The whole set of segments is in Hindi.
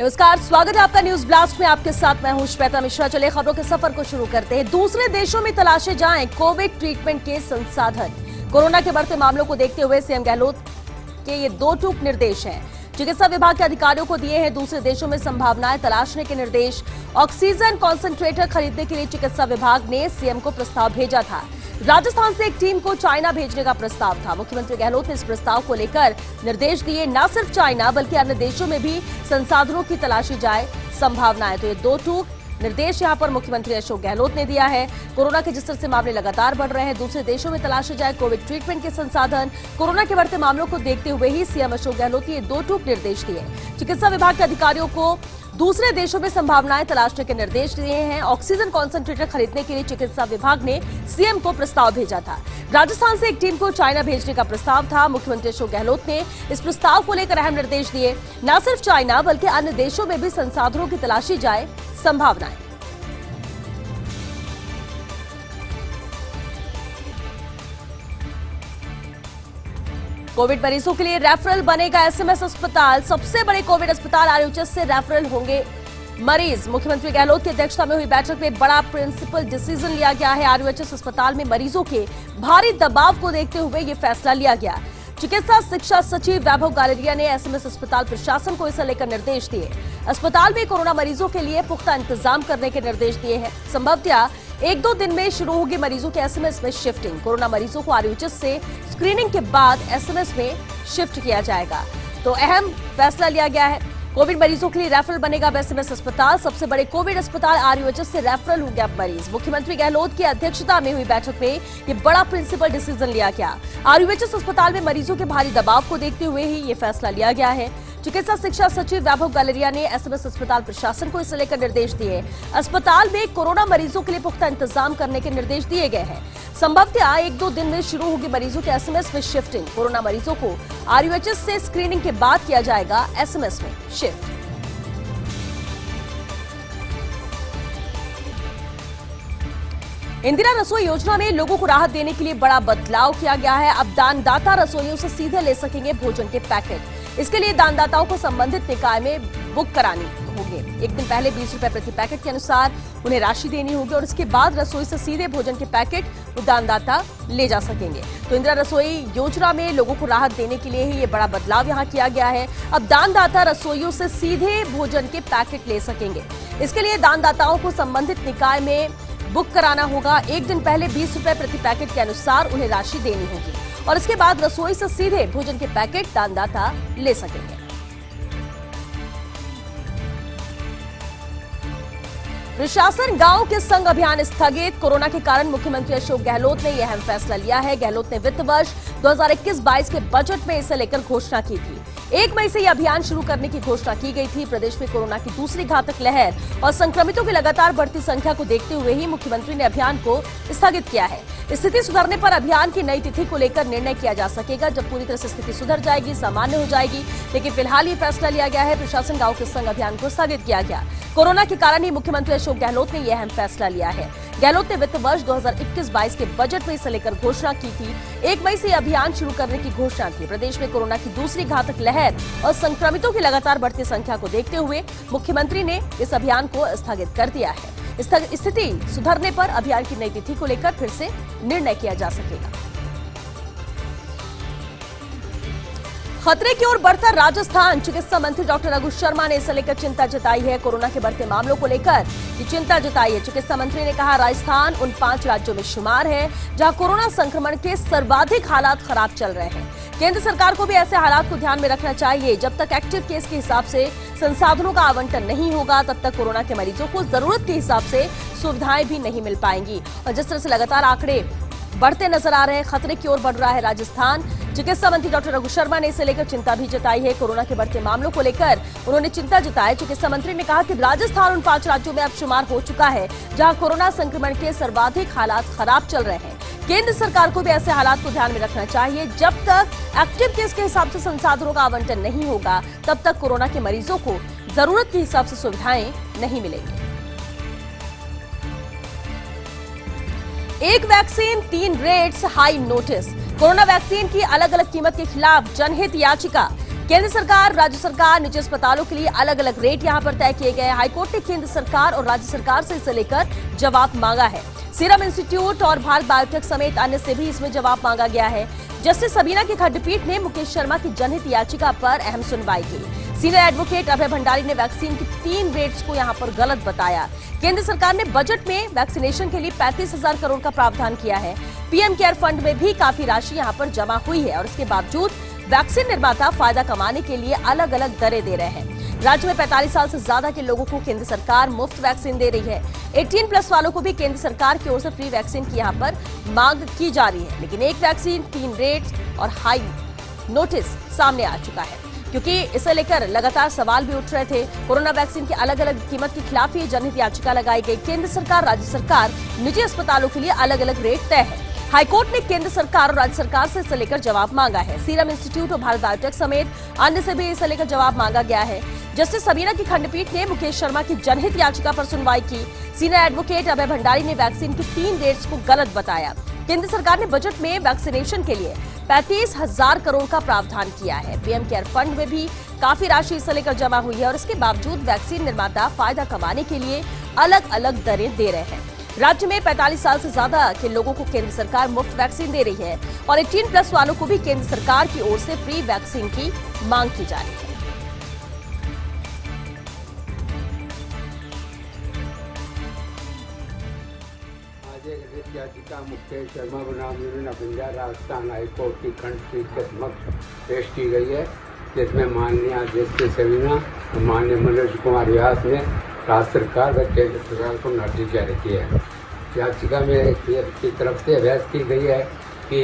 नमस्कार, स्वागत है आपका न्यूज ब्लास्ट में। आपके साथ मैं हूं श्वेता मिश्रा। चलिए खबरों के सफर को शुरू करते हैं। दूसरे देशों में तलाशे जाएं कोविड ट्रीटमेंट के संसाधन। कोरोना के बढ़ते मामलों को देखते हुए सीएम गहलोत के ये दो टूक निर्देश हैं। चिकित्सा विभाग के अधिकारियों को दिए हैं दूसरे देशों में संभावनाएं तलाशने के निर्देश। ऑक्सीजन कॉन्सेंट्रेटर खरीदने के लिए चिकित्सा विभाग ने सीएम को प्रस्ताव भेजा था। राजस्थान से एक टीम को चाइना भेजने का प्रस्ताव था। मुख्यमंत्री गहलोत ने इस प्रस्ताव को लेकर निर्देश दिए। न सिर्फ चाइना बल्कि अन्य देशों में भी संसाधनों की तलाशी जाए संभावनाएं। तो ये दो टूक निर्देश यहां पर मुख्यमंत्री अशोक गहलोत ने दिया है। कोरोना के जिस तरह से मामले लगातार बढ़ रहे हैं, दूसरे देशों में तलाशे जाए कोविड ट्रीटमेंट के संसाधन। कोरोना के बढ़ते मामलों को देखते हुए ही सीएम अशोक गहलोत ने ये दो टूक निर्देश दिए। चिकित्सा विभाग के अधिकारियों को दूसरे देशों में संभावनाएं तलाशने के निर्देश दिए हैं। ऑक्सीजन कॉन्सेंट्रेटर खरीदने के लिए चिकित्सा विभाग ने सीएम को प्रस्ताव भेजा था। राजस्थान से एक टीम को चाइना भेजने का प्रस्ताव था। मुख्यमंत्री अशोक गहलोत ने इस प्रस्ताव को लेकर अहम निर्देश दिए। न सिर्फ चाइना बल्कि अन्य देशों में भी संसाधनों की तलाशी जाए संभावनाएं। कोविड मरीजों के लिए रेफरल बनेगा एसएमएस अस्पताल। सबसे बड़े कोविड अस्पताल आरयूएचएस से रेफरल होंगे मरीज। मुख्यमंत्री गहलोत की अध्यक्षता में हुई बैठक में बड़ा प्रिंसिपल डिसीजन लिया गया है। आरयूएचएस अस्पताल में मरीजों के भारी दबाव को देखते हुए ये फैसला लिया गया। चिकित्सा शिक्षा सचिव वैभव गालरिया ने एसएमएस अस्पताल प्रशासन को इसे लेकर निर्देश दिए। अस्पताल में कोरोना मरीजों के लिए पुख्ता इंतजाम करने के निर्देश दिए हैं। संभवतः एक दो दिन में शुरू होगी मरीजों के एसएमएस में शिफ्टिंग। कोरोना मरीजों को आरयूएचएस से स्क्रीनिंग के बाद एसएमएस में शिफ्ट किया जाएगा। तो अहम फैसला लिया गया है। कोविड मरीजों के लिए रेफरल बनेगा एसएमएस अस्पताल। सबसे बड़े कोविड अस्पताल आरयूएचएस से रेफरल होंगे अब मरीज। मुख्यमंत्री गहलोत की अध्यक्षता में हुई बैठक में ये बड़ा प्रिंसिपल डिसीजन लिया गया। आरयूएचएस अस्पताल में मरीजों के भारी दबाव को देखते हुए ही ये फैसला लिया गया है। चिकित्सा शिक्षा सचिव वैभव गालरिया ने एसएमएस अस्पताल प्रशासन को इसे लेकर निर्देश दिए। अस्पताल में कोरोना मरीजों के लिए पुख्ता इंतजाम करने के निर्देश दिए गए हैं। संभवतः एक दो दिन में शुरू होगी मरीजों के एसएमएस में शिफ्टिंग। कोरोना मरीजों को आरयूएचएस से स्क्रीनिंग के बाद किया जाएगा एसएमएस में शिफ्ट। इंदिरा रसोई योजना में लोगों को राहत देने के लिए बड़ा बदलाव किया गया है। अब दानदाता रसोइयों से सीधे ले सकेंगे भोजन के पैकेट। इसके लिए दानदाताओं को संबंधित निकाय में बुक करानी होगी। एक दिन पहले 20 रुपए प्रति पैकेट के अनुसार उन्हें राशि देनी होगी और इसके बाद रसोई से सीधे भोजन के पैकेट वो दानदाता ले जा सकेंगे। तो इंदिरा रसोई योजना में लोगों को राहत देने के लिए ही ये बड़ा बदलाव यहाँ किया गया है। अब दानदाता रसोइयों से सीधे भोजन के पैकेट ले सकेंगे। इसके लिए दानदाताओं को संबंधित निकाय में बुक कराना होगा। एक दिन पहले 20 रुपए प्रति पैकेट के अनुसार उन्हें राशि देनी होगी और इसके बाद रसोई से सीधे भोजन के पैकेट दानदाता ले सकेंगे। प्रशासन गांव के संग अभियान स्थगित। कोरोना के कारण मुख्यमंत्री अशोक गहलोत ने यह अहम फैसला लिया है। गहलोत ने वित्त वर्ष 2021-22 के बजट में इसे लेकर घोषणा की थी। 1 मई से यह अभियान शुरू करने की घोषणा की गई थी। प्रदेश में कोरोना की दूसरी घातक लहर और संक्रमितों की लगातार बढ़ती संख्या को देखते हुए ही मुख्यमंत्री ने अभियान को स्थगित किया है। स्थिति सुधरने पर अभियान की नई तिथि को लेकर निर्णय किया जा सकेगा जब पूरी तरह से स्थिति सुधर जाएगी, सामान्य हो जाएगी। लेकिन फिलहाल ये फैसला लिया गया है। प्रशासन गांव के संग अभियान को स्थगित किया गया। कोरोना के कारण ही मुख्यमंत्री अशोक गहलोत ने यह अहम फैसला लिया है। गहलोत ने वित्त वर्ष 2021-22 के बजट में इसे लेकर घोषणा की थी। 1 मई से अभियान शुरू करने की घोषणा थी। प्रदेश में कोरोना की दूसरी घातक लहर और संक्रमितों की लगातार बढ़ती संख्या को देखते हुए मुख्यमंत्री ने इस अभियान को स्थगित कर दिया है। स्थिति सुधरने पर अभियान की नई तिथि को लेकर फिर से निर्णय किया जा सकेगा। खतरे की ओर बढ़ता राजस्थान। चिकित्सा मंत्री डॉक्टर रघु शर्मा ने इसे लेकर चिंता जताई है। कोरोना के बढ़ते मामलों को लेकर ये चिंता जताई है। चिकित्सा मंत्री ने कहा राजस्थान उन 5 राज्यों में शुमार है जहां कोरोना संक्रमण के सर्वाधिक हालात खराब चल रहे हैं। केंद्र सरकार को भी ऐसे हालात को ध्यान में रखना चाहिए। जब तक एक्टिव केस के हिसाब से संसाधनों का आवंटन नहीं होगा तब तक कोरोना के मरीजों को जरूरत के हिसाब से सुविधाएं भी नहीं मिल पाएंगी। और जिस तरह से लगातार आंकड़े बढ़ते नजर आ रहे हैं, खतरे की ओर बढ़ रहा है राजस्थान। चिकित्सा मंत्री डॉक्टर रघु शर्मा ने इसे लेकर चिंता भी जताई है। कोरोना के बढ़ते मामलों को लेकर उन्होंने चिंता जताई। चिकित्सा मंत्री ने कहा कि राजस्थान उन 5 राज्यों में अब शुमार हो चुका है जहां कोरोना संक्रमण के सर्वाधिक हालात खराब चल रहे हैं। केंद्र सरकार को भी ऐसे हालात को ध्यान में रखना चाहिए। जब तक एक्टिव केस के हिसाब से संसाधनों का आवंटन नहीं होगा तब तक कोरोना के मरीजों को जरूरत के हिसाब से सुविधाएं नहीं मिलेंगी। एक vaccine 3 rates high notice. Corona vaccine की अलग अलग कीमत के खिलाफ जनहित याचिका। केंद्र सरकार, राज्य सरकार, निजी अस्पतालों के लिए अलग अलग रेट यहां पर तय किए गए हैं। हाईकोर्ट ने केंद्र सरकार और राज्य सरकार से इसे लेकर जवाब मांगा है। सीरम इंस्टीट्यूट और भारत बायोटेक समेत अन्य से भी इसमें जवाब मांगा गया है। जस्टिस सबीना की खंडपीठ ने मुकेश शर्मा की जनहित याचिका पर अहम सुनवाई की। सीनियर एडवोकेट अभय भंडारी ने वैक्सीन की 3 रेट्स को यहां पर गलत बताया। केंद्र सरकार ने बजट में वैक्सीनेशन के लिए 35,000 करोड़ का प्रावधान किया है। पीएम केयर फंड में भी काफी राशि यहां पर जमा हुई है और इसके बावजूद वैक्सीन निर्माता फायदा कमाने के लिए अलग अलग दरें दे रहे हैं। राज्य में 45 साल से ज्यादा के लोगों को केंद्र सरकार मुफ्त वैक्सीन दे रही है। 18+ वालों को भी केंद्र सरकार की ओर से फ्री वैक्सीन की यहां पर मांग की जा रही है, लेकिन एक वैक्सीन 3 रेट और हाई नोटिस सामने आ चुका है, क्योंकि इसे लेकर लगातार सवाल भी उठ रहे थे। कोरोना वैक्सीन की अलग अलग कीमत के खिलाफ ये जनहित याचिका लगाई गई। केंद्र सरकार, राज्य सरकार, निजी अस्पतालों के लिए अलग अलग रेट तय है। हाईकोर्ट ने केंद्र सरकार और राज्य सरकार से इसे लेकर जवाब मांगा है। सीरम इंस्टीट्यूट और भारत बायोटेक समेत अन्य से भी इसे लेकर जवाब मांगा गया है। जस्टिस सबीना की खंडपीठ ने मुकेश शर्मा की जनहित याचिका पर सुनवाई की। सीनियर एडवोकेट अभय भंडारी ने वैक्सीन की 3 रेट्स को गलत बताया। केंद्र सरकार ने बजट में वैक्सीनेशन के लिए 35,000 करोड़ का प्रावधान किया है। पीएम केयर फंड में भी काफी राशि इसे लेकर जमा हुई है और इसके बावजूद वैक्सीन निर्माता फायदा कमाने के लिए अलग अलग दरें दे रहे हैं। राज्य में 45 साल से ज्यादा के लोगों को केंद्र सरकार मुफ्त वैक्सीन दे रही है और 18+ वालों को भी केंद्र सरकार की ओर से फ्री वैक्सीन की मांग की जा रही है। आज एक रिट याचिका मुकेश शर्मा बनाम union of India Rajasthan high court की खंडपीठ के समक्ष पेश की गई है, जिसमें माननीय जस्टिस सबीना और माननीय मनोज कुमार व्यास ने राज्य सरकार व केंद्र सरकार को नोटिस जारी किया है। याचिका में की तरफ से बहस की गई है कि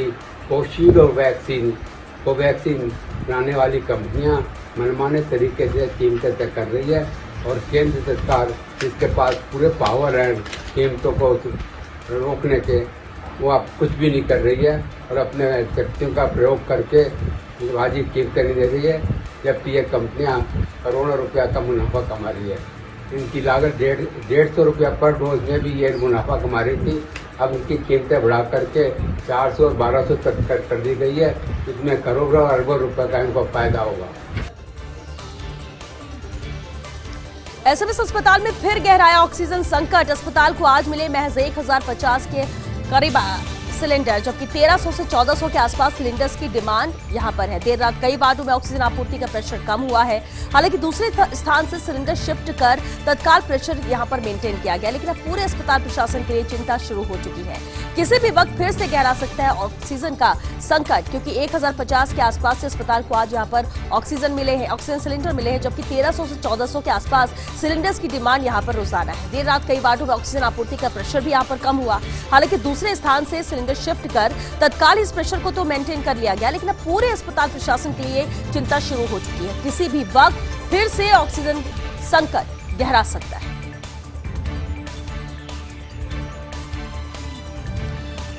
कोवैक्सीन बनाने वाली कंपनियां मनमाने तरीके से कीमतें तय कर रही है और केंद्र सरकार जिसके पास पूरे पावर है कीमतों को रोकने के, वो अब कुछ भी नहीं कर रही है और अपने शक्तियों का प्रयोग करके वाजिब कीमतें नहीं दे रही है, जबकि ये कंपनियां करोड़ों रुपया का मुनाफा कमा रही है। इनकी लागत 150 रुपया पर डोज में भी ये मुनाफा कमा रही थी। अब इनकी कीमतें बढ़ा करके 400 और 1200 तक कर दी गई है, इसमें करोड़ों अरबों रुपए का इनको फायदा होगा। एसएमएस अस्पताल में फिर गहराया ऑक्सीजन संकट। अस्पताल को आज मिले महज 1050 के करीब सिलेंडर, जबकि 1300 से 1400 के आसपास सिलेंडर्स की डिमांड यहां पर है। देर रात कई वार्डों में ऑक्सीजन आपूर्ति का प्रेशर कम हुआ है। हालांकि दूसरे स्थान से सिलेंडर शिफ्ट कर तत्काल प्रेशर यहां पर मेंटेन किया गया, लेकिन अब पूरे अस्पताल प्रशासन के लिए चिंता शुरू हो चुकी है। किसी भी वक्त फिर से गहरा सकता है ऑक्सीजन का संकट, क्योंकि 1050 के आसपास से अस्पताल को आज यहाँ पर ऑक्सीजन मिले हैं, ऑक्सीजन सिलेंडर मिले हैं, जबकि 1300 से 1400 के आसपास सिलेंडर्स की डिमांड यहाँ पर रोजाना है। देर रात कई वार्डों में ऑक्सीजन आपूर्ति का प्रेशर भी यहाँ पर कम हुआ। हालांकि दूसरे स्थान से सिलेंडर शिफ्ट कर तत्काल इस प्रेशर को तो मेंटेन कर लिया गया, लेकिन अब पूरे अस्पताल प्रशासन के लिए चिंता शुरू हो चुकी है। किसी भी वक्त फिर से ऑक्सीजन संकट गहरा सकता है।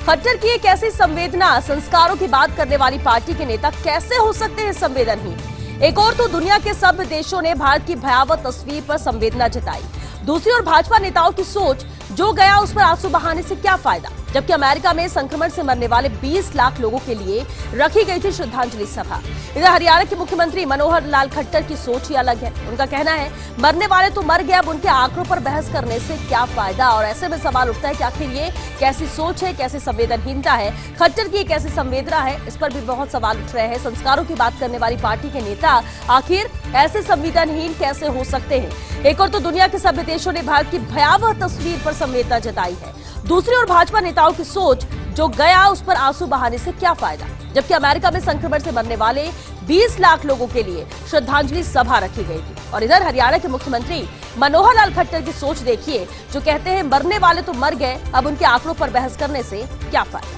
खट्टर की एक ऐसी संवेदना, संस्कारों की बात करने वाली पार्टी के नेता कैसे हो सकते हैं संवेदनहीन। एक और तो दुनिया के सभ्य देशों ने भारत की भयावह तस्वीर पर संवेदना जताई, दूसरी ओर भाजपा नेताओं की सोच, जो गया उस पर आंसू बहाने से क्या फायदा। जबकि अमेरिका में संक्रमण से मरने वाले 20 लाख लोगों के लिए रखी गई थी श्रद्धांजलि सभा। इधर हरियाणा के मुख्यमंत्री मनोहर लाल खट्टर की सोच ही अलग है। उनका कहना है मरने वाले तो मर गए, अब उनके आंकड़ों पर बहस करने से क्या फायदा। और ऐसे में सवाल उठता है कि आखिर ये कैसी सोच है, कैसी संवेदनहीनता है, खट्टर की कैसी संवेदना है, इस पर भी बहुत सवाल उठ रहे हैं। संस्कारों की बात करने वाली पार्टी के नेता आखिर ऐसे संवेदनहीन कैसे हो सकते हैं। एक और तो दुनिया के सभ्य देशों ने भारत की भयावह तस्वीर पर संवेदना जताई है, दूसरी ओर भाजपा नेताओं की सोच, जो गया उस पर आंसू बहाने से क्या फायदा। जबकि अमेरिका में संक्रमण से मरने वाले 20 लाख लोगों के लिए श्रद्धांजलि सभा रखी गई थी। और इधर हरियाणा के मुख्यमंत्री मनोहर लाल खट्टर की सोच देखिए, जो कहते हैं मरने वाले तो मर गए, अब उनके आंकड़ों पर बहस करने से क्या फायदा।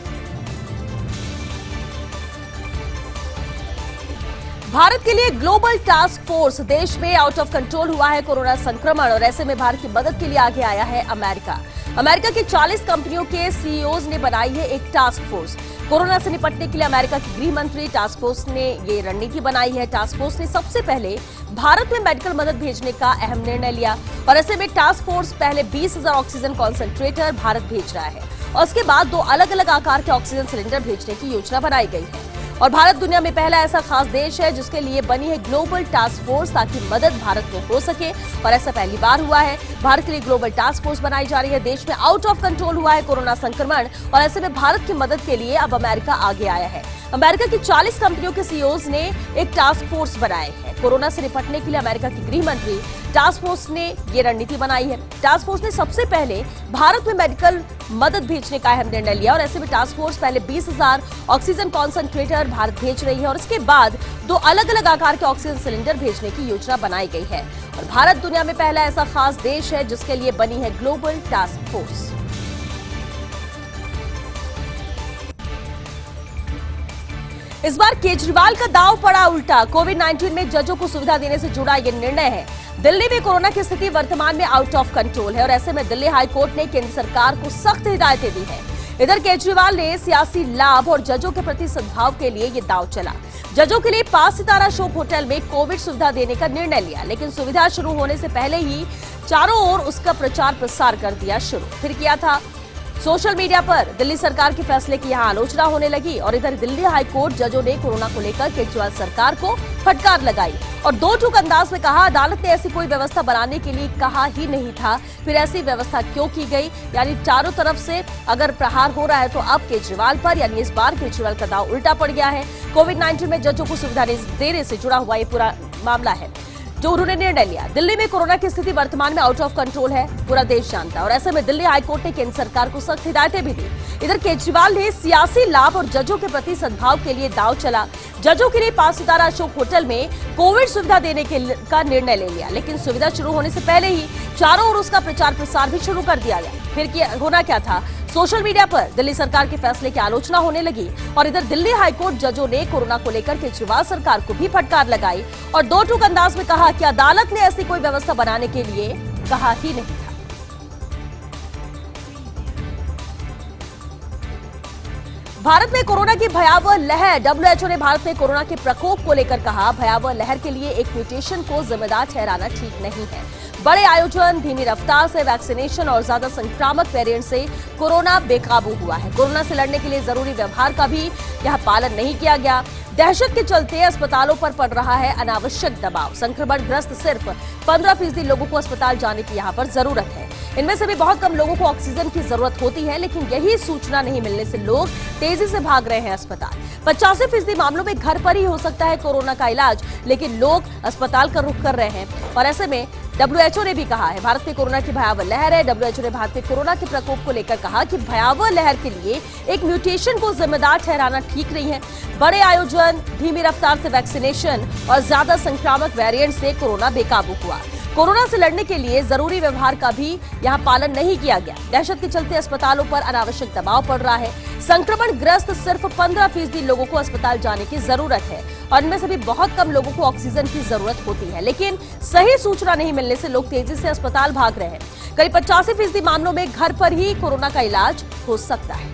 भारत के लिए ग्लोबल टास्क फोर्स, देश में आउट ऑफ कंट्रोल हुआ है कोरोना संक्रमण और ऐसे में भारत की मदद के लिए आगे आया है अमेरिका। अमेरिका की 40 कंपनियों के सीईओज ने बनाई है एक टास्क फोर्स। कोरोना से निपटने के लिए अमेरिका की गृह मंत्री टास्क फोर्स ने ये रणनीति बनाई है। टास्क फोर्स ने सबसे पहले भारत में मेडिकल मदद भेजने का अहम निर्णय लिया और ऐसे में टास्क फोर्स पहले 20,000 ऑक्सीजन कॉन्सेंट्रेटर भारत भेज रहा है और उसके बाद 2 अलग अलग आकार के ऑक्सीजन सिलेंडर भेजने की योजना बनाई गई है। और भारत दुनिया में पहला ऐसा खास देश है जिसके लिए बनी है ग्लोबल टास्क फोर्स ताकि मदद भारत में हो सके, और ऐसा पहली बार हुआ है। भारत के लिए ग्लोबल टास्क फोर्स बनाई जा रही है। देश में आउट ऑफ कंट्रोल हुआ है कोरोना संक्रमण, और ऐसे में भारत की मदद के लिए अब अमेरिका आगे आया है। अमेरिका की 40 कंपनियों के सीईओज ने एक टास्क फोर्स बनाए है। कोरोना से निपटने के लिए अमेरिका की गृह मंत्री टास्क फोर्स ने ये रणनीति बनाई है। टास्क फोर्स ने सबसे पहले भारत में मेडिकल मदद भेजने का अहम निर्णय लिया, और ऐसे में टास्क फोर्स पहले 20,000 ऑक्सीजन कॉन्सेंट्रेटर भारत भेज रही है, और इसके बाद 2 अलग-अलग आकार के ऑक्सीजन सिलेंडर भेजने की योजना बनाई गई है। और भारत दुनिया में पहला ऐसा खास देश है जिसके लिए बनी है ग्लोबल टास्क फोर्स। इस बार केजरीवाल का दांव पड़ा उल्टा। कोविड-19 में जजों को सुविधा देने से जुड़ा यह निर्णय है। दिल्ली में कोरोना की स्थिति वर्तमान में आउट ऑफ कंट्रोल है, और ऐसे में दिल्ली हाई कोर्ट ने केंद्र सरकार को सख्त हिदायतें दी है। इधर केजरीवाल ने सियासी लाभ और जजों के प्रति सद्भाव के लिए ये दांव चला। जजों के लिए 5 सितारा शोक होटल में कोविड सुविधा देने का निर्णय लिया, लेकिन सुविधा शुरू होने से पहले ही चारों ओर उसका प्रचार प्रसार कर दिया शुरू। फिर किया था सोशल मीडिया पर दिल्ली सरकार के फैसले की यहां आलोचना होने लगी, और इधर दिल्ली हाई कोर्ट जजों ने कोरोना को लेकर केजरीवाल सरकार को फटकार लगाई और दो टूक अंदाज में कहा, अदालत ने ऐसी कोई व्यवस्था बनाने के लिए कहा ही नहीं था, फिर ऐसी व्यवस्था क्यों की गई। यानी चारों तरफ से अगर प्रहार हो रहा है तो अब केजरीवाल पर, यानी इस बार केजरीवाल का दांव उल्टा पड़ गया है। कोविड-19 में जजों को सुविधा देने से जुड़ा हुआ ये पूरा मामला है जो उन्होंने निर्णय लिया। दिल्ली में कोरोना की स्थिति वर्तमान में आउट ऑफ कंट्रोल है, पूरा देश जानता है, और ऐसे में दिल्ली हाईकोर्ट ने केंद्र सरकार को सख्त हिदायतें भी दी। इधर केजरीवाल ने सियासी लाभ और जजों के प्रति सद्भाव के लिए दांव चला। जजों के लिए 5 सितारा अशोक होटल में कोविड सुविधा देने का निर्णय ले लिया, लेकिन सुविधा शुरू होने से पहले ही चारों ओर उसका प्रचार प्रसार भी शुरू कर दिया गया। फिर होना क्या था, सोशल मीडिया पर दिल्ली सरकार के फैसले की आलोचना होने लगी, और इधर दिल्ली हाईकोर्ट जजों ने कोरोना को लेकर केजरीवाल सरकार को भी फटकार लगाई और दो टूक अंदाज में कहा कि अदालत ने ऐसी कोई व्यवस्था बनाने के लिए कहा ही नहीं था। भारत में कोरोना की भयावह लहर। डब्ल्यूएचओ ने भारत में कोरोना के प्रकोप को लेकर कहा, भयावह लहर के लिए एक म्यूटेशन को जिम्मेदार ठहराना ठीक नहीं है। बड़े आयोजन, धीमी रफ्तार से वैक्सीनेशन और ज्यादा संक्रामक वेरिएंट से कोरोना बेकाबू हुआ है। कोरोना से लड़ने के लिए जरूरी व्यवहार का भी यह पालन नहीं किया गया। दहशत के चलते अस्पतालों पर पड़ रहा है अनावश्यक दबाव। संक्रमण ग्रस्त सिर्फ 15% लोगों को अस्पताल जाने की यहाँ पर जरूरत है। इनमें से भी बहुत कम लोगों को ऑक्सीजन की जरूरत होती है, लेकिन यही सूचना नहीं मिलने से लोग तेजी से भाग रहे हैं अस्पताल। 85% मामलों में घर पर ही हो सकता है कोरोना का इलाज, लेकिन लोग अस्पताल का रुख कर रहे हैं, और ऐसे में डब्ल्यूएचओ ने भी कहा है भारत में कोरोना की भयावह लहर है। डब्ल्यूएचओ ने भारत में कोरोना के प्रकोप को लेकर कहा कि भयावह लहर के लिए एक म्यूटेशन को जिम्मेदार ठहराना ठीक नहीं है। बड़े आयोजन, धीमी रफ्तार से वैक्सीनेशन और ज्यादा संक्रामक वेरिएंट से कोरोना बेकाबू हुआ। कोरोना से लड़ने के लिए जरूरी व्यवहार का भी यहां पालन नहीं किया गया। दहशत के चलते अस्पतालों पर अनावश्यक दबाव पड़ रहा है। संक्रमण ग्रस्त सिर्फ 15% लोगों को अस्पताल जाने की जरूरत है, और इनमें से भी बहुत कम लोगों को ऑक्सीजन की जरूरत होती है, लेकिन सही सूचना नहीं मिलने से लोग तेजी से अस्पताल भाग रहे हैं। करीब 85% मामलों में घर पर ही कोरोना का इलाज हो सकता है।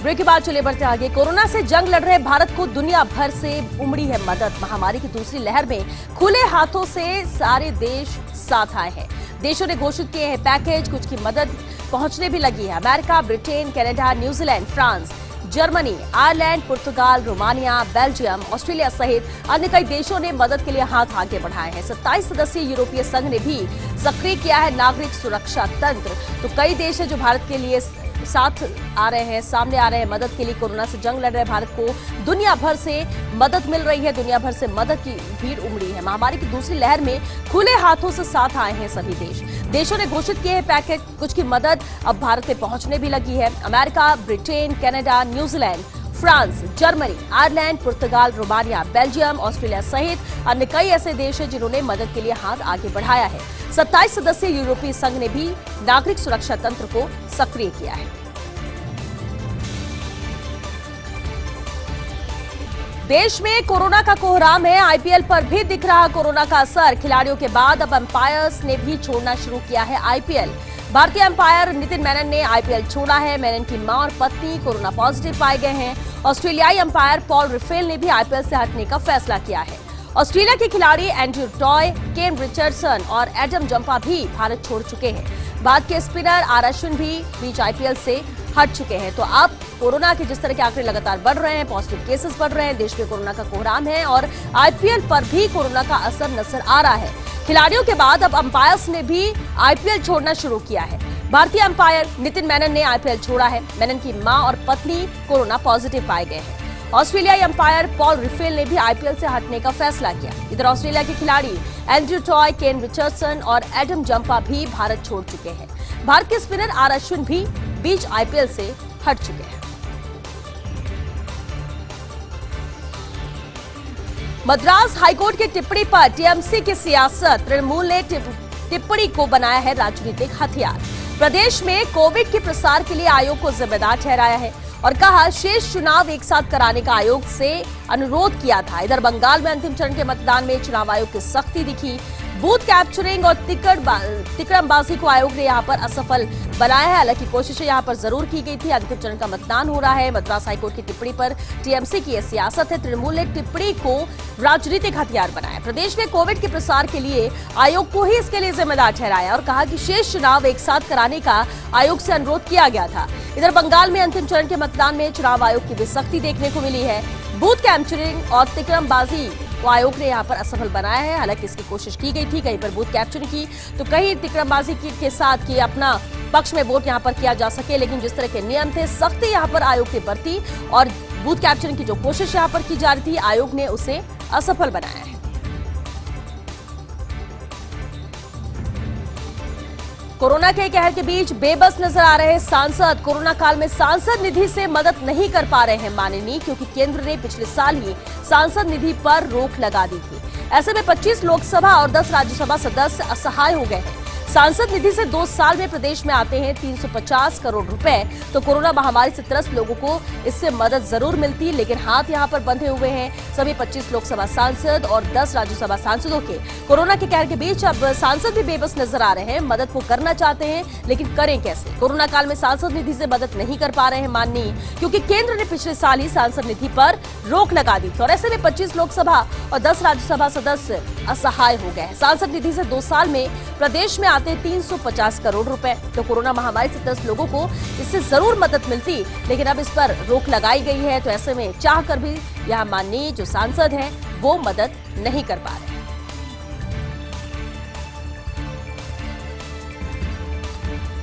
ब्रेक के बाद चलिए बढ़ते आगे। कोरोना से जंग लड़ रहे भारत को दुनिया भर से उमड़ी है मदद। महामारी की दूसरी लहर में खुले हाथों से सारे देश साथ आए हैं। देशों ने घोषित किए हैं पैकेज, कुछ की मदद पहुंचने भी लगी है। America, Britain, Canada, New Zealand, France, Germany, Ireland, Portugal, Romania, Belgium, Australia सहित अन्य कई देशों ने मदद के लिए हाथ आगे बढ़ाए हैं। 27 सदस्यीय यूरोपीय संघ ने भी सक्रिय किया है नागरिक सुरक्षा तंत्र। तो कई देश है जो भारत के लिए साथ आ रहे हैं, सामने आ रहे हैं मदद के लिए। कोरोना से जंग लड़ रहे भारत को दुनिया भर से मदद मिल रही है, दुनिया भर से मदद की भीड़ उमड़ी है। महामारी की दूसरी लहर में खुले हाथों से साथ आए हैं सभी देश। देशों ने घोषित किए हैं पैकेज, कुछ की मदद अब भारत में पहुंचने भी लगी है। America, Britain, Canada, New Zealand, France, Germany, Ireland, Portugal, Romania, Belgium, Australia सहित अन्य कई ऐसे देश हैं जिन्होंने मदद के लिए हाथ आगे बढ़ाया है। 27 सदस्यीय यूरोपीय संघ ने भी नागरिक सुरक्षा तंत्र को सक्रिय किया है। देश में कोरोना का कोहराम है। आईपीएल पर भी दिख रहा कोरोना का असर। खिलाड़ियों के बाद अब अंपायर्स ने भी छोड़ना शुरू किया है आईपीएल। भारतीय अंपायर नितिन मेनन ने आईपीएल छोड़ा है। मेनन की मां और पत्नी कोरोना पॉजिटिव पाए गए हैं। ऑस्ट्रेलियाई अंपायर पॉल रिफेल ने भी आईपीएल से हटने का फैसला किया है। ऑस्ट्रेलिया के खिलाड़ी एंड्रयू टॉय, केन रिचर्डसन और एडम जंपा भी भारत छोड़ चुके हैं। भारत के स्पिनर आर अश्विन भी बीच आईपीएल से हट चुके हैं। तो अब कोरोना के जिस तरह के आंकड़े लगातार बढ़ रहे हैं, पॉजिटिव केसेस बढ़ रहे हैं, देश में कोरोना का कोहराम है और आईपीएल पर भी कोरोना का असर नजर आ रहा है। खिलाड़ियों के बाद अब अंपायर्स ने भी आईपीएल छोड़ना शुरू किया है। भारतीय अंपायर नितिन मेनन ने आईपीएल छोड़ा है। मेनन की मां और पत्नी कोरोना पॉजिटिव पाए गए हैं। ऑस्ट्रेलियाई अंपायर पॉल रिफेल ने भी आईपीएल से हटने का फैसला किया। इधर ऑस्ट्रेलिया के खिलाड़ी एंड्रयू टॉय, केन रिचर्डसन और एडम जंपा भी भारत छोड़ चुके हैं। भारत के स्पिनर आर अश्विन भी बीच आईपीएल से हट चुके हैं। मद्रास हाईकोर्ट की टिप्पणी पर टीएमसी की सियासत, तृणमूल ने टिप्पणी को बनाया है राजनीतिक हथियार। प्रदेश में कोविड के प्रसार के लिए आयोग को जिम्मेदार ठहराया है और कहा शेष चुनाव एक साथ कराने का आयोग से अनुरोध किया था। इधर बंगाल में अंतिम चरण के मतदान में चुनाव आयोग की सख्ती दिखी। बूथ कैप्चरिंग और तिकड़मबाजी को आयोग ने यहां पर असफल बनाया है। हालांकि कोशिशें यहां पर जरूर की गई थी। अंतिम चरण का मतदान हो रहा है। मद्रास हाईकोर्ट की टिप्पणी पर टीएमसी की यह सियासत है। तृणमूल ने टिप्पणी को राजनीतिक हथियार बनाया। प्रदेश में कोविड के प्रसार के लिए आयोग को ही इसके लिए जिम्मेदार ठहराया और कहा कि शेष चुनाव एक साथ कराने का आयोग से अनुरोध किया गया था। इधर बंगाल में अंतिम चरण के मतदान में चुनाव आयोग की भी सख्ती देखने को मिली है। बूथ कैप्चरिंग और तिकड़मबाजी को आयोग ने यहां पर असफल बनाया है। हालांकि इसकी कोशिश की गई थी, कहीं पर बूथ कैप्चरिंग की तो कहीं तिकड़मबाजी के साथ कि अपना पक्ष में वोट यहां पर किया जा सके, लेकिन जिस तरह के नियम थे सख्ती यहां पर आयोग ने बरती और बूथ कैप्चरिंग की जो कोशिश यहां पर की जा रही थी आयोग ने उसे असफल बनाया है। कोरोना के कहर के बीच बेबस नजर आ रहे सांसद। कोरोना काल में सांसद निधि से मदद नहीं कर पा रहे हैं माननीय, क्योंकि केंद्र ने पिछले साल ही सांसद निधि पर रोक लगा दी थी। ऐसे में 25 लोकसभा और 10 राज्यसभा सदस्य असहाय हो गए हैं। सांसद निधि से 2 साल में प्रदेश में आते हैं 350 करोड़ रुपए। तो कोरोना महामारी से त्रस्त लोगों को इससे मदद जरूर मिलती, लेकिन हाथ यहां पर बंधे हुए हैं सभी 25 लोकसभा सांसद और 10 राज्यसभा सांसदों के। कोरोना के कहर के बीच अब सांसद भी बेबस नजर आ रहे हैं। मदद वो करना चाहते हैं, लेकिन करें कैसे? कोरोना काल में सांसद निधि से मदद नहीं कर पा रहे हैं माननीय, क्योंकि केंद्र ने पिछले साल ही सांसद निधि पर रोक लगा दी थी और ऐसे में 25 लोकसभा और 10 राज्यसभा सदस्य असहाय हो गए हैं। सांसद निधि से 2 साल में प्रदेश में आते 350 करोड़ रुपए। तो कोरोना महामारी से त्रस्त लोगों को इससे जरूर मदद मिलती, लेकिन अब इस पर रोक लगाई गई है। तो ऐसे में चाहकर भी यहां माननीय जो सांसद हैं वो मदद नहीं कर पा रहे।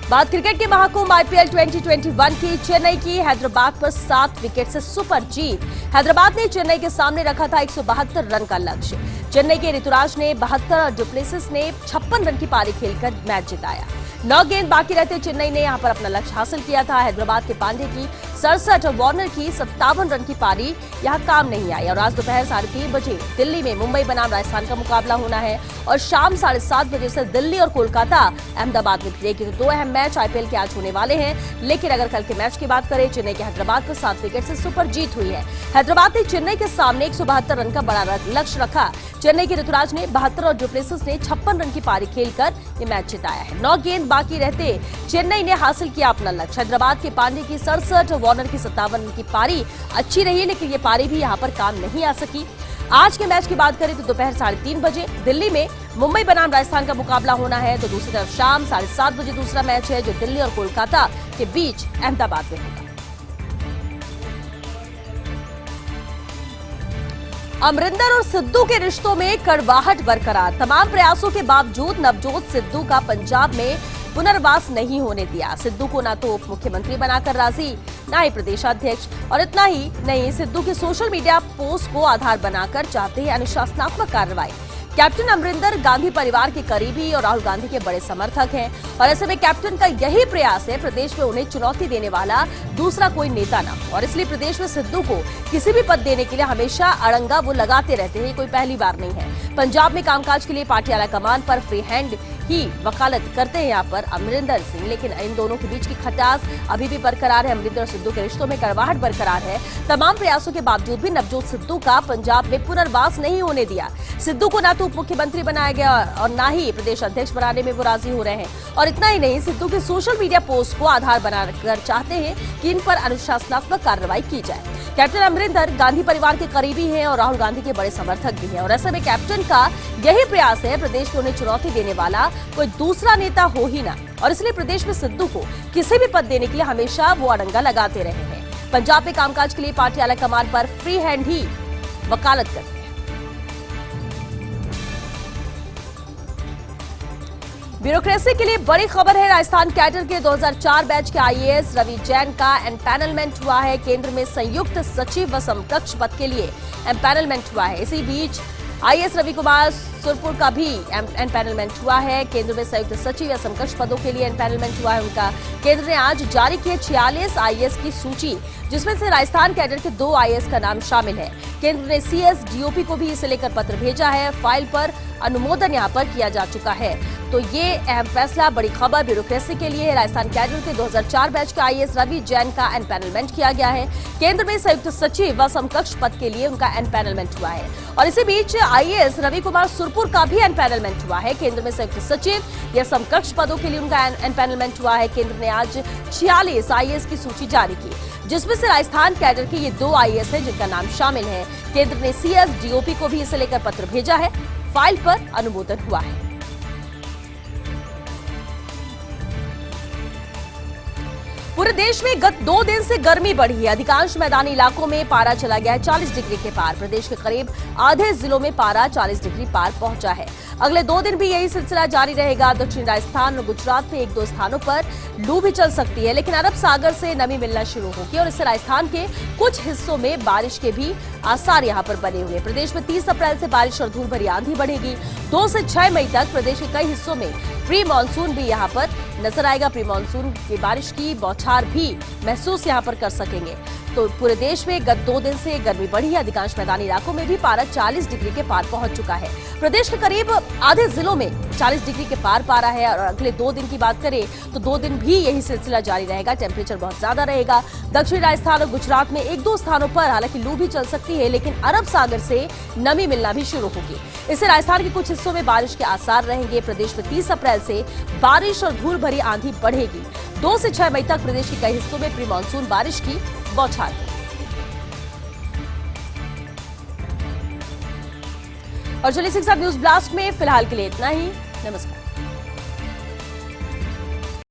बात क्रिकेट के महाकुंभ आईपीएल 2021 की। चेन्नई की हैदराबाद पर 7 विकेट से सुपर जीत। हैदराबाद ने चेन्नई के सामने रखा था 172 रन का लक्ष्य। चेन्नई के ऋतुराज ने 72 और डुप्लेसिस ने 56 रन की पारी खेलकर मैच जिताया। 9 गेंद बाकी रहते चेन्नई ने यहां पर अपना लक्ष्य हासिल किया था। हैदराबाद के पांडे की 67 और वार्नर की 57 रन की पारी यहां काम नहीं आई और आज दोपहर 3:30 बजे दिल्ली में मुंबई बनाम राजस्थान का मुकाबला होना है और शाम 7:30 बजे से दिल्ली और कोलकाता अहमदाबाद में भिड़ेगी। तो 2 अहम मैच आईपीएल के आज होने वाले हैं। लेकिन अगर कल के मैच की बात करें, चेन्नई के हैदराबाद पर 7 विकेट से सुपर जीत हुई है। हैदराबाद ने चेन्नई के सामने 172 रन का बड़ा लक्ष्य रखा। चेन्नई के ऋतुराज ने 72 और डुप्लेसिस ने 56 रन की पारी खेलकर ये मैच जिताया है। 9 गेंद बाकी रहते चेन्नई ने हासिल किया अपना लक्ष्य। हैदराबाद के पांडे की 67, वार्नर की 57 रन की पारी अच्छी रही, लेकिन ये पारी भी यहां पर काम नहीं आ सकी। आज के मैच की बात करें तो दोपहर 3:30 बजे दिल्ली में मुंबई बनाम राजस्थान का मुकाबला होना है। तो दूसरी तरफ शाम 7:30 बजे दूसरा मैच है जो दिल्ली और कोलकाता के बीच अहमदाबाद में होगा। अमरिंदर और सिद्धू के रिश्तों में कड़वाहट बरकरार। तमाम प्रयासों के बावजूद नवजोत सिद्धू का पंजाब में पुनर्वास नहीं होने दिया। सिद्धू को ना तो उप मुख्यमंत्री बनाकर राजी, ना ही प्रदेशाध्यक्ष, और इतना ही नहीं, सिद्धू के सोशल मीडिया पोस्ट को आधार बनाकर चाहते हैं अनुशासनात्मक कार्रवाई। कैप्टन अमरिंदर गांधी परिवार के करीबी और राहुल गांधी के बड़े समर्थक हैं और ऐसे में कैप्टन का यही प्रयास है प्रदेश में उन्हें चुनौती देने वाला दूसरा कोई नेता ना हो और इसलिए प्रदेश में सिद्धू को किसी भी पद देने के लिए हमेशा अड़ंगा वो लगाते रहते हैं। कोई पहली बार नहीं है। पंजाब में कामकाज के लिए पार्टी आला कमान पर फ्री हैंड ही वकालत करते हैं यहाँ पर अमरिंदर सिंह, लेकिन इन दोनों के बीच की खटास अभी भी बरकरार है। अमरिंदर और सिद्धू के रिश्तों में कड़वाहट बरकरार है। तमाम प्रयासों के बावजूद भी नवजोत सिद्धू का पंजाब में पुनर्वास नहीं होने दिया। सिद्धू को ना तो उप मुख्यमंत्री बनाया गया और ना ही प्रदेश अध्यक्ष बनाने में वो राजी हो रहे हैं और इतना ही नहीं, सिद्धू के सोशल मीडिया पोस्ट को आधार बनाकर चाहते हैं कि इन पर अनुशासनात्मक कार्रवाई की जाए। कैप्टन अमरिंदर गांधी परिवार के करीबी हैं और राहुल गांधी के बड़े समर्थक भी हैं और ऐसे में कैप्टन का यही प्रयास है प्रदेश में उन्हें चुनौती देने वाला कोई दूसरा नेता हो ही ना, और इसलिए प्रदेश में सिद्धू को किसी भी पद देने के लिए हमेशा वो अड़ंगा लगाते रहे हैं। पंजाब में कामकाज के लिए पार्टी आला कमान पर फ्री हैंड ही वकालत करती है। ब्यूरोक्रेसी के लिए बड़ी खबर है। राजस्थान कैडर के 2004 बैच के आईएएस रवि जैन का एम्पैनलमेंट हुआ है। केंद्र में संयुक्त सचिव व समकक्ष पद के लिए एम्पैनलमेंट हुआ है। इसी बीच आईएएस रवि कुमार सुरपुर का भी एम्पैनलमेंट हुआ है। केंद्र में संयुक्त सचिव या समकक्ष पदों के लिए एम्पैनलमेंट हुआ है उनका। केंद्र ने आज जारी किए 46 आईएएस की सूची, जिसमें से राजस्थान कैडर के 2 आईएएस का नाम शामिल है। केंद्र ने सीएस डीओपी को भी इसे लेकर पत्र भेजा है। फाइल पर अनुमोदन यहां पर किया जा चुका है। तो ये अहम फैसला, बड़ी खबर ब्यूरोक्रेसी के लिए है। राजस्थान कैडर के 2004 बैच के आईएएस रवि जैन का एम्पैनलमेंट किया गया है। केंद्र में संयुक्त सचिव व समकक्ष पद के लिए उनका एम्पैनलमेंट हुआ है। और इसी बीच आईएएस रवि कुमार सुरपुर का भी एम्पैनलमेंट हुआ है। केंद्र में संयुक्त सचिव या समकक्ष पदों के लिए उनका एम्पैनलमेंट हुआ है। केंद्र ने आज 46 आईएएस की सूची जारी की, जिसमें से राजस्थान कैडर के ये 2 आईएएस हैं जिनका नाम शामिल है। केंद्र ने सीएस डीओपी को भी इसे लेकर पत्र भेजा है। फाइल पर अनुमोदन हुआ है। पूरे देश में गत 2 दिन से गर्मी बढ़ी है। अधिकांश मैदानी इलाकों में पारा चला गया है 40 डिग्री के पार। प्रदेश के करीब आधे जिलों में पारा 40 डिग्री पार पहुंचा है। अगले 2 दिन भी यही सिलसिला जारी रहेगा। दक्षिण राजस्थान और गुजरात में 1-2 स्थानों पर लू भी चल सकती है, लेकिन अरब सागर से नमी मिलना शुरू होगी और इससे राजस्थान के कुछ हिस्सों में बारिश के भी आसार यहां पर बने हुए। प्रदेश में 30 अप्रैल से बारिश और धूल भरी आंधी बढ़ेगी। 2 से 6 मई तक प्रदेश के कई हिस्सों में प्री मानसून भी यहां पर नजर आएगा। प्री मानसून की बारिश की बौछार भी महसूस यहां पर कर सकेंगे। तो पूरे देश में गत 2 दिन से गर्मी बढ़ी है। अधिकांश मैदानी इलाकों में भी पारा 40 डिग्री के पार पहुंच चुका है। प्रदेश के करीब आधे जिलों में 40 डिग्री के पार पारा है और अगले 2 दिन की बात करें तो 2 दिन भी यही सिलसिला जारी रहेगा। टेम्परेचर बहुत ज्यादा रहेगा। दक्षिण राजस्थान और गुजरात में 1-2 स्थानों पर हालांकि लू भी चल सकती है, लेकिन अरब सागर से नमी मिलना भी शुरू होगी। इससे राजस्थान के कुछ हिस्सों में बारिश के आसार रहेंगे। प्रदेश में 30 अप्रैल से बारिश और धूल भरी आंधी बढ़ेगी। 2 से 6 मई तक प्रदेश के कई हिस्सों में प्री मानसून बारिश की बौछार। और चलिए न्यूज ब्लास्ट में फिलहाल के लिए इतना ही। नमस्कार।